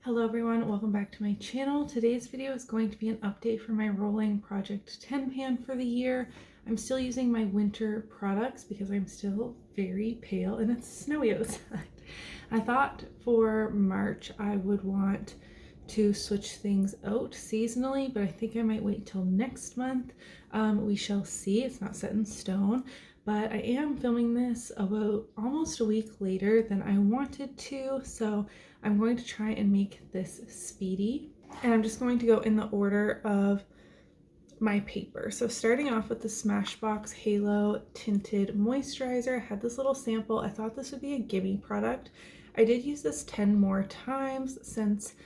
Hello everyone, welcome back to my channel. Today's video is going to be an update for my rolling Project 10 pan for the year. I'm still using my winter products because I'm still very pale and it's snowy outside. I thought for March I would want to switch things out seasonally, but I think I might wait till next month. We shall see. It's not set in stone. But I am filming this about almost a week later than I wanted to, so I'm going to try and make this speedy. And I'm just going to go in the order of my paper. So starting off with the Smashbox Halo Tinted Moisturizer, I had this little sample. I thought this would be a gimme product. I did use this 10 more times since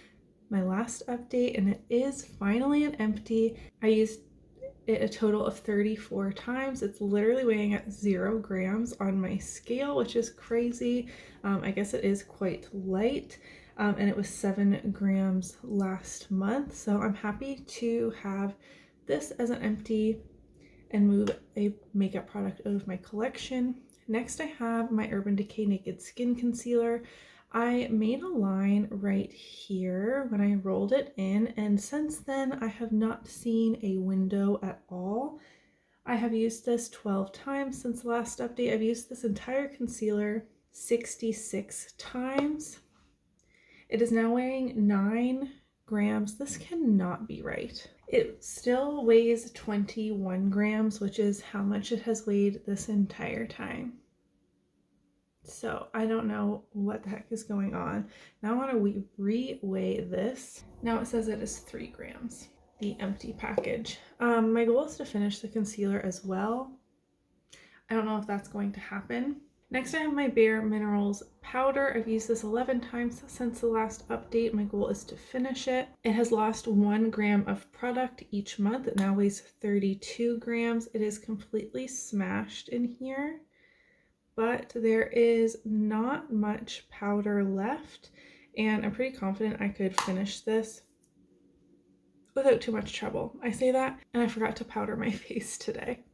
my last update, and it is finally an empty. I used it a total of 34 times. It's literally weighing at 0 grams on my scale, which is crazy. I guess it is quite light, and it was 7 grams last month. So I'm happy to have this as an empty and move a makeup product out of my collection. Next, I have my Urban Decay Naked Skin Concealer. I made a line right here when I rolled it in, and since then I have not seen a window at all. I have used this 12 times since the last update. I've used this entire concealer 66 times. It is now weighing 9 grams. This cannot be right. It still weighs 21 grams, which is how much it has weighed this entire time. So I don't know what the heck is going on. Now I want to re-weigh this. Now it says it is 3 grams, the empty package. My goal is to finish the concealer as well. I don't know if that's going to happen. Next I have my Bare Minerals powder. I've used this 11 times since the last update. My goal is to finish it. It has lost 1 gram of product each month. It now weighs 32 grams. It is completely smashed in here, but there is not much powder left, and I'm pretty confident I could finish this without too much trouble. I say that, and I forgot to powder my face today.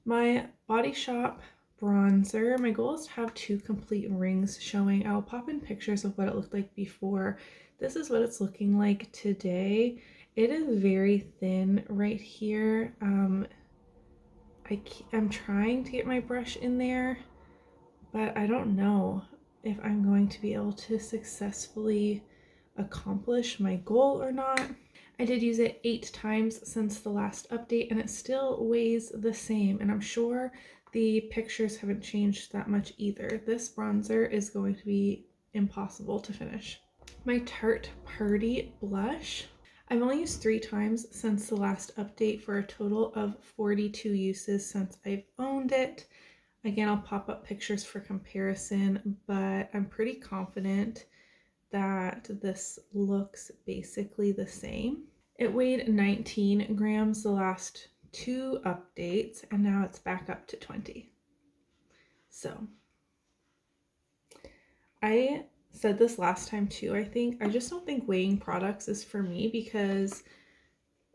My Body Shop bronzer, my goal is to have 2 complete rings showing. I'll pop in pictures of what it looked like before. This is what it's looking like today. It is very thin right here. I'm trying to get my brush in there, but I don't know if I'm going to be able to successfully accomplish my goal or not. I did use it 8 times since the last update, and it still weighs the same, and I'm sure the pictures haven't changed that much either. This bronzer is going to be impossible to finish. My Tarte Party blush, I've only used 3 times since the last update for a total of 42 uses since I've owned it. Again, I'll pop up pictures for comparison, but I'm pretty confident that this looks basically the same. It weighed 19 grams the last 2 updates, and now it's back up to 20. So I said this last time too, I think. I just don't think weighing products is for me because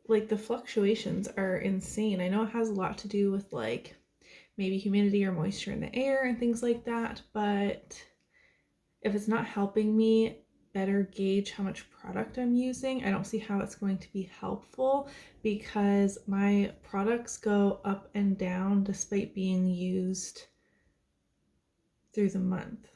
like the fluctuations are insane. I know it has a lot to do with like maybe humidity or moisture in the air and things like that, but if it's not helping me better gauge how much product I'm using, I don't see how it's going to be helpful because my products go up and down despite being used through the month.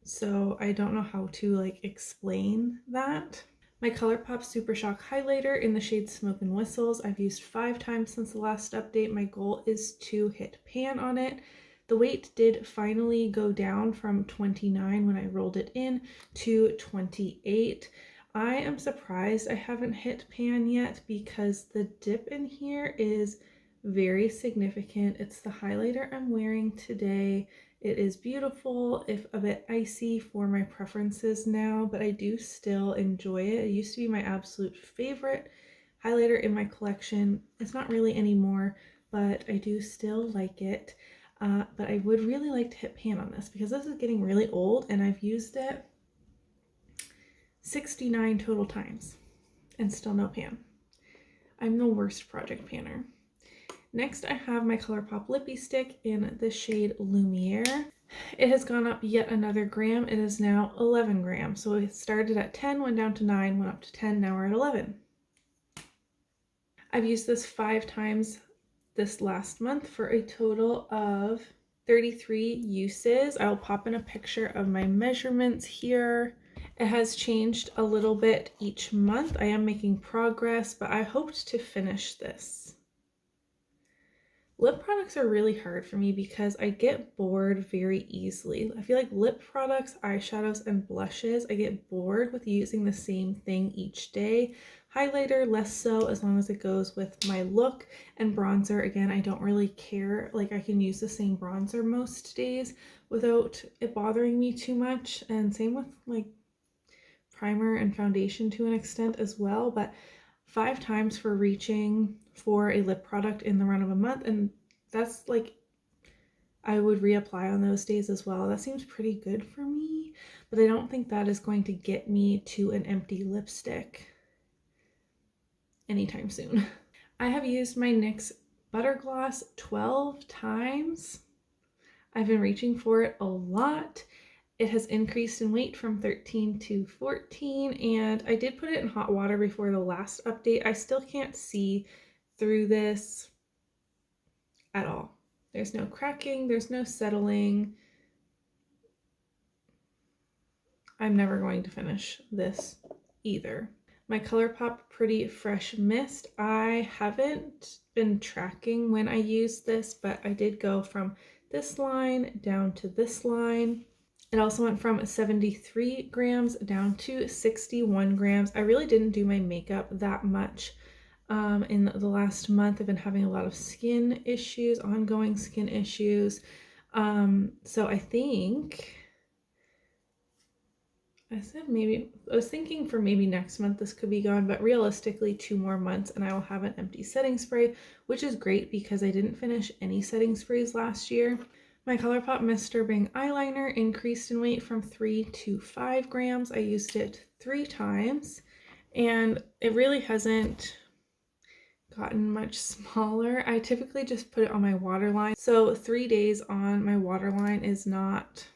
So I don't know how to like explain that. My ColourPop Super Shock highlighter in the shade Smoke and Whistles, I've used 5 times since the last update. My goal is to hit pan on it. The weight did finally go down from 29 when I rolled it in to 28. I am surprised I haven't hit pan yet because the dip in here is very significant. It's the highlighter I'm wearing today. It is beautiful, if a bit icy for my preferences now, but I do still enjoy it. It used to be my absolute favorite highlighter in my collection. It's not really anymore, but I do still like it. But I would really like to hit pan on this because this is getting really old and I've used it 69 total times and still no pan. I'm the worst project panner. Next, I have my ColourPop Lippy Stick in the shade Lumiere. it has gone up yet another gram. It is now 11 grams. So it started at 10, went down to 9, went up to 10, now we're at 11. I've used this 5 times this last month for a total of 33 uses. I'll pop in a picture of my measurements here. It has changed a little bit each month. I am making progress, but I hoped to finish this. Lip products are really hard for me because I get bored very easily. I feel like lip products, eyeshadows, and blushes, I get bored with using the same thing each day. Highlighter, less so, as long as it goes with my look. And bronzer, again, I don't really care. Like, I can use the same bronzer most days without it bothering me too much. And same with like primer and foundation to an extent as well. But 5 times for reaching for a lip product in the run of a month, and that's like, I would reapply on those days as well. That seems pretty good for me, but I don't think that is going to get me to an empty lipstick anytime soon. I have used my NYX Butter Gloss 12 times. I've been reaching for it a lot. It has increased in weight from 13 to 14, and I did put it in hot water before the last update. I still can't see through this at all. There's no cracking, there's no settling. I'm never going to finish this either. My ColourPop Pretty Fresh Mist, I haven't been tracking when I used this, but I did go from this line down to this line. It also went from 73 grams down to 61 grams. I really didn't do my makeup that much in the last month. I've been having a lot of skin issues, ongoing skin issues. So I think, I was thinking for maybe next month this could be gone, but realistically 2 more months and I will have an empty setting spray, which is great because I didn't finish any setting sprays last year. My ColourPop Mr. Bang eyeliner increased in weight from 3 to 5 grams. I used it 3 times and it really hasn't gotten much smaller. I typically just put it on my waterline. So 3 days on my waterline is not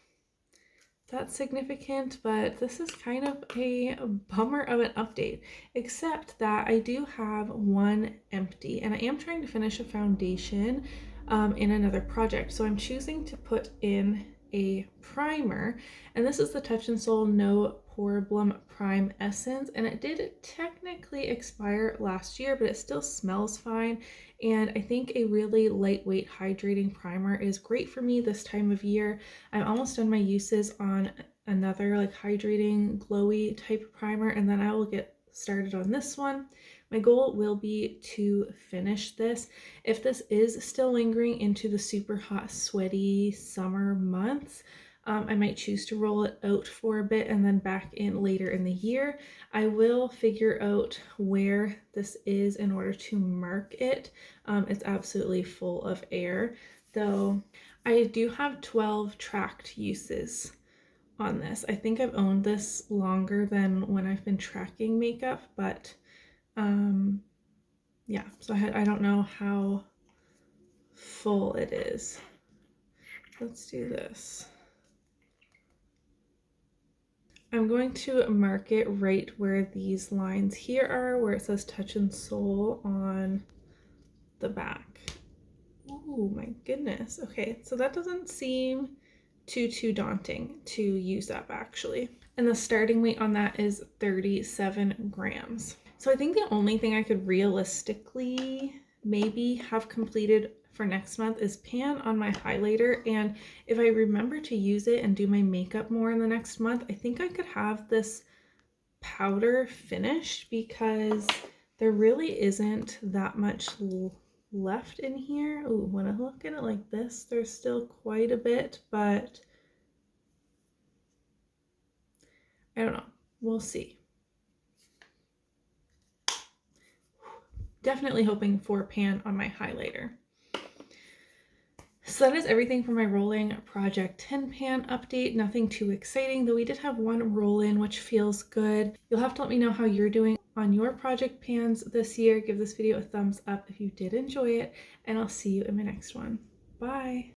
that significant, but this is kind of a bummer of an update, except that I do have one empty and I am trying to finish a foundation in another project. So I'm choosing to put in a primer, and this is the Touch in Sol No Problem Prime Essence, and it did technically expire last year, but it still smells fine. And I think a really lightweight hydrating primer is great for me this time of year. I'm almost done my uses on another like hydrating glowy type primer, and then I will get started on this one. My goal will be to finish this. If this is still lingering into the super hot, sweaty summer months, I might choose to roll it out for a bit and then back in later in the year. I will figure out where this is in order to mark it. It's absolutely full of air, though I do have 12 tracked uses on this. I think I've owned this longer than when I've been tracking makeup, but yeah, so I don't know how full it is. Let's do this. I'm going to mark it right where these lines here are, where it says Touch in Sol on the back. Oh my goodness. Okay, so that doesn't seem too daunting to use up actually. And the starting weight on that is 37 grams. So I think the only thing I could realistically maybe have completed for next month is pan on my highlighter, and if I remember to use it and do my makeup more in the next month, I think I could have this powder finished because there really isn't that much left in here. Ooh, when I look at it like this, there's still quite a bit, but I don't know. We'll see. Definitely hoping for pan on my highlighter. So that is everything for my rolling project 10 pan update. Nothing too exciting, though we did have one roll in, which feels good. You'll have to let me know how you're doing on your project pans this year. Give this video a thumbs up if you did enjoy it, and I'll see you in my next one. Bye.